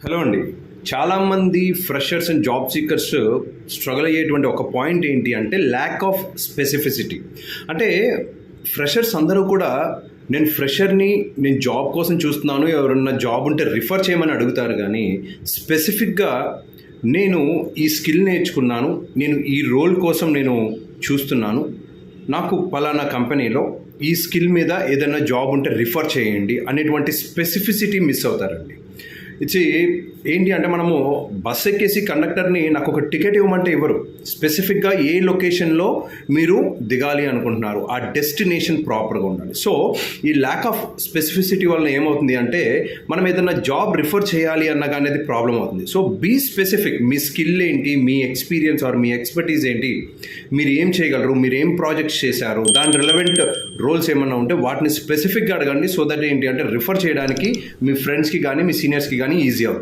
Hello అండి. చాలామంది freshers and job seekers struggle అయ్యేటువంటి ఒక పాయింట్ ఏంటి అంటే ల్యాక్ ఆఫ్ స్పెసిఫిసిటీ. అంటే ఫ్రెషర్స్ అందరూ కూడా నేను జాబ్ కోసం చూస్తున్నాను, ఎవరన్నా జాబ్ ఉంటే రిఫర్ చేయమని అడుగుతారు. కానీ స్పెసిఫిక్గా నేను ఈ స్కిల్ నేర్చుకున్నాను, నేను ఈ రోల్ కోసం నేను చూస్తున్నాను, నాకు పలానా కంపెనీలో ఈ స్కిల్ మీద ఏదైనా జాబ్ ఉంటే రిఫర్ చేయండి అనేటువంటి స్పెసిఫిసిటీ మిస్ అవుతారండి. ఇది ఏంటి అంటే మనము బస్ ఎక్కేసి కండక్టర్ని నాకు ఒక టికెట్ ఇవ్వమంటే ఇవ్వరు. స్పెసిఫిక్గా ఏ లొకేషన్లో మీరు దిగాలి అనుకుంటున్నారు, ఆ డెస్టినేషన్ ప్రాపర్గా ఉండాలి. సో ఈ ల్యాక్ ఆఫ్ స్పెసిఫిసిటీ వలన ఏమవుతుంది అంటే మనం ఏదైనా జాబ్ రిఫర్ చేయాలి అన్నగా అనేది ప్రాబ్లం అవుతుంది. So be specific. మీ స్కిల్ ఏంటి, మీ ఎక్స్పీరియన్స్ ఆర్ మీ ఎక్స్పర్టీస్ ఏంటి, మీరు ఏం చేయగలరు, మీరు ఏం ప్రాజెక్ట్స్ చేశారు, దాని రిలవెంట్ రోల్స్ ఏమన్నా ఉంటే వాటిని స్పెసిఫిక్గా అడగండి. సో దట్ ఏంటి అంటే రిఫర్ చేయడానికి మీ ఫ్రెండ్స్కి కానీ మీ సీనియర్స్కి కానీ ఈజీ అవుతుంది.